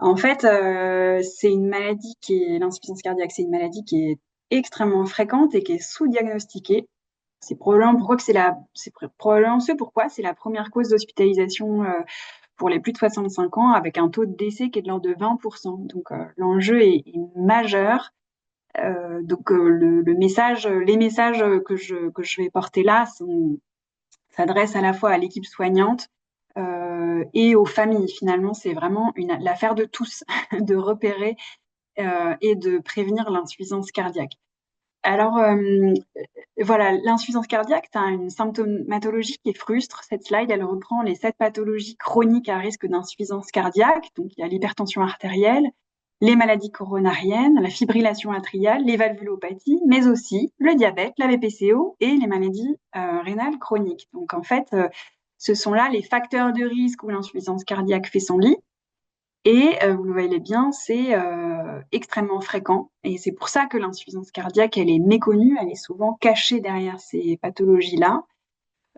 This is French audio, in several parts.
En fait, c'est une maladie l'insuffisance cardiaque, c'est une maladie qui est extrêmement fréquente et qui est sous-diagnostiquée. C'est probablement pourquoi que probablement ce pourquoi c'est la première cause d'hospitalisation pour les plus de 65 ans, avec un taux de décès qui est de l'ordre de 20%. Donc l'enjeu est majeur. Les messages que je vais porter là s'adressent à la fois à l'équipe soignante et aux familles. Finalement, c'est vraiment l'affaire de tous de repérer et de prévenir l'insuffisance cardiaque. Alors, voilà, l'insuffisance cardiaque, tu as une symptomatologie qui est frustre. Cette slide, elle reprend les 7 pathologies chroniques à risque d'insuffisance cardiaque. Donc, il y a l'hypertension artérielle, les maladies coronariennes, la fibrillation atriale, les valvulopathies, mais aussi le diabète, la BPCO et les maladies rénales chroniques. Donc, en fait, ce sont là les facteurs de risque où l'insuffisance cardiaque fait son lit. Et vous le voyez bien, c'est extrêmement fréquent. Et c'est pour ça que l'insuffisance cardiaque, elle est méconnue, elle est souvent cachée derrière ces pathologies-là.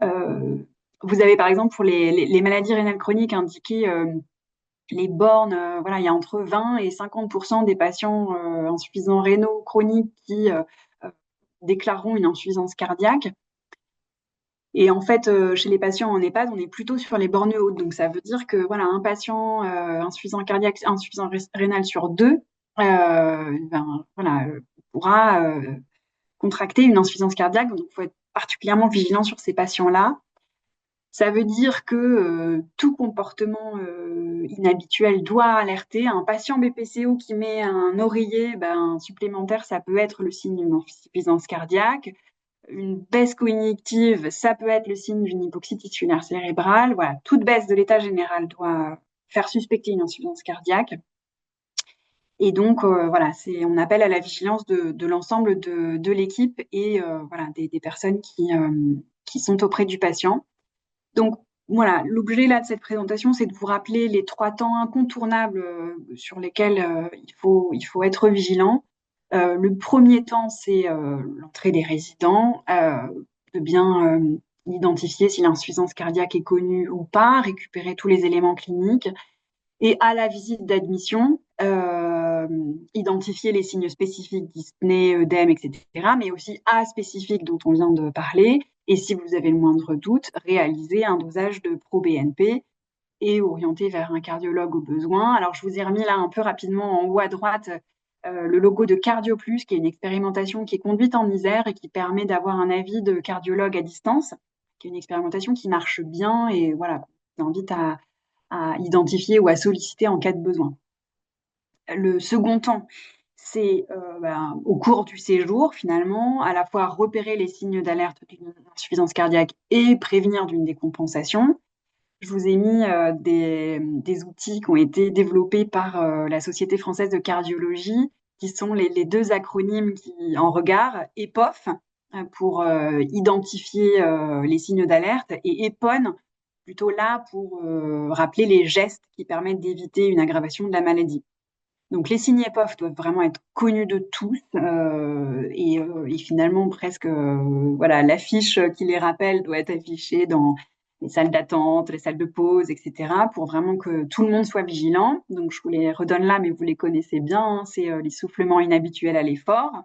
Euh, Vous avez par exemple pour les maladies rénales chroniques indiquées les bornes, voilà, il y a entre 20 et 50% des patients insuffisants rénaux chroniques qui euh, déclareront une insuffisance cardiaque. Et en fait, chez les patients en EHPAD, on est plutôt sur les bornes hautes. Donc, ça veut dire que voilà, un patient insuffisant cardiaque, insuffisant rénal sur deux, voilà, pourra contracter une insuffisance cardiaque. Donc, il faut être particulièrement vigilant sur ces patients-là. Ça veut dire que tout comportement inhabituel doit alerter. Un patient BPCO qui met un oreiller supplémentaire, ça peut être le signe d'une insuffisance cardiaque. Une baisse cognitive, ça peut être le signe d'une hypoxie tissulaire cérébrale. Voilà, toute baisse de l'état général doit faire suspecter une insuffisance cardiaque. Et donc, voilà, on appelle à la vigilance de l'ensemble de l'équipe et voilà, des personnes qui sont auprès du patient. Donc, voilà, l'objet là de cette présentation, c'est de vous rappeler les 3 temps incontournables sur lesquels il faut être vigilant. Le premier temps, c'est l'entrée des résidents, de bien identifier si l'insuffisance cardiaque est connue ou pas, récupérer tous les éléments cliniques. Et à la visite d'admission, identifier les signes spécifiques dyspnée, œdème, etc., mais aussi aspécifiques dont on vient de parler. Et si vous avez le moindre doute, réaliser un dosage de pro-BNP et orienter vers un cardiologue au besoin. Alors, je vous ai remis là un peu rapidement en haut à droite le logo de CardioPlus, qui est une expérimentation qui est conduite en Isère et qui permet d'avoir un avis de cardiologue à distance, qui est une expérimentation qui marche bien et voilà, on invite à identifier ou à solliciter en cas de besoin. Le second temps, c'est au cours du séjour, finalement, à la fois repérer les signes d'alerte d'une insuffisance cardiaque et prévenir d'une décompensation. Je vous ai mis des outils qui ont été développés par la Société française de cardiologie, qui sont les 2 acronymes en regard, EPOF, pour identifier les signes d'alerte, et EPON, plutôt là pour rappeler les gestes qui permettent d'éviter une aggravation de la maladie. Donc les signes EPOF doivent vraiment être connus de tous et finalement presque voilà, l'affiche qui les rappelle doit être affichée dans les salles d'attente, les salles de pause, etc. pour vraiment que tout le monde soit vigilant. Donc je vous les redonne là, mais vous les connaissez bien. Hein. C'est l'essoufflement inhabituel à l'effort,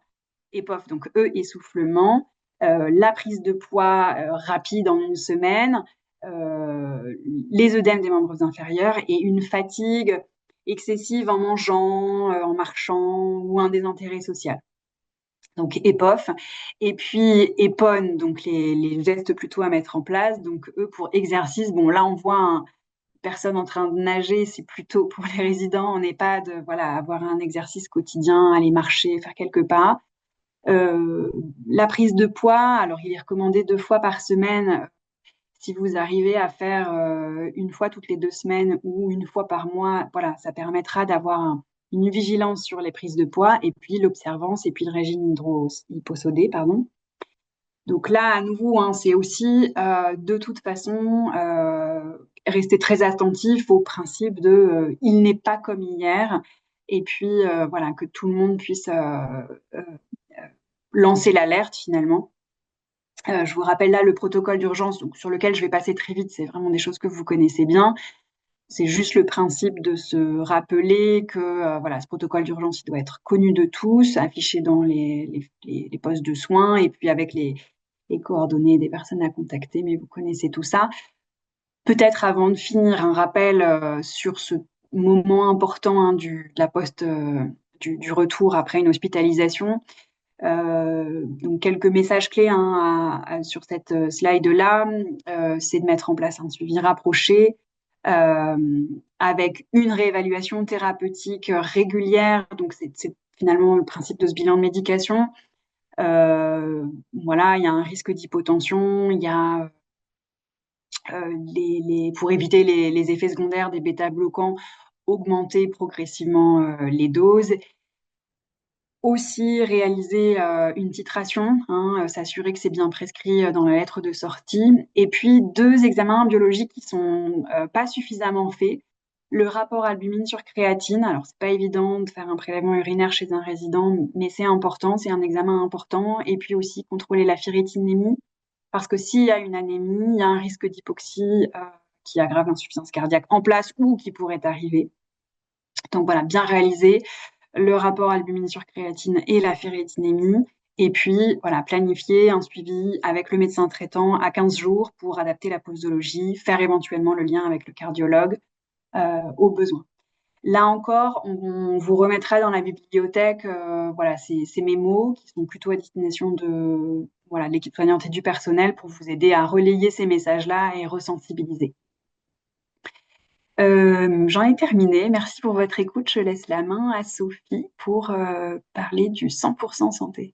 EPOF, donc essoufflement, la prise de poids rapide en une semaine, les œdèmes des membres inférieurs et une fatigue excessive en mangeant, en marchant ou un désintérêt social. Donc EPOF. Et puis EPON, donc les gestes plutôt à mettre en place. Donc eux, pour exercice, bon là on voit une personne en train de nager, c'est plutôt pour les résidents en EHPAD, voilà, avoir un exercice quotidien, aller marcher, faire quelques pas. La prise de poids, alors il est recommandé 2 fois par semaine. Si vous arrivez à faire une fois toutes les 2 semaines ou une fois par mois, voilà, ça permettra d'avoir une vigilance sur les prises de poids et puis l'observance et puis le régime hyposodé, pardon. Donc là, à nouveau, hein, c'est aussi de toute façon rester très attentif au principe de il n'est pas comme hier et puis voilà, que tout le monde puisse euh, lancer l'alerte finalement. Je vous rappelle là le protocole d'urgence sur lequel je vais passer très vite, c'est vraiment des choses que vous connaissez bien. C'est juste le principe de se rappeler que voilà, ce protocole d'urgence, il doit être connu de tous, affiché dans les postes de soins et puis avec les coordonnées des personnes à contacter, mais vous connaissez tout ça. Peut-être avant de finir, un rappel sur ce moment important hein, de la poste du retour après une hospitalisation. Donc quelques messages clés hein, sur cette slide-là, c'est de mettre en place un suivi rapproché euh, avec une réévaluation thérapeutique régulière. Donc c'est finalement le principe de ce bilan de médication. Voilà, il y a un risque d'hypotension, il y a pour éviter les effets secondaires des bêta-bloquants, augmenter progressivement les doses. Aussi réaliser une titration, hein, s'assurer que c'est bien prescrit dans la lettre de sortie. Et puis, 2 examens biologiques qui sont pas suffisamment faits. Le rapport albumine sur créatine. Alors, c'est pas évident de faire un prélèvement urinaire chez un résident, mais c'est important, c'est un examen important. Et puis aussi contrôler la ferritinémie, parce que s'il y a une anémie, il y a un risque d'hypoxie qui aggrave l'insuffisance cardiaque en place ou qui pourrait arriver. Donc voilà, bien réaliser le rapport albumine sur créatine et la ferritinémie. Et puis, voilà, planifier un suivi avec le médecin traitant à 15 jours pour adapter la posologie, faire éventuellement le lien avec le cardiologue au besoin. Là encore, on vous remettra dans la bibliothèque voilà, ces mémos qui sont plutôt à destination de voilà, l'équipe soignante et du personnel pour vous aider à relayer ces messages-là et ressensibiliser. J'en ai terminé. Merci pour votre écoute. Je laisse la main à Sophie pour parler du 100% santé.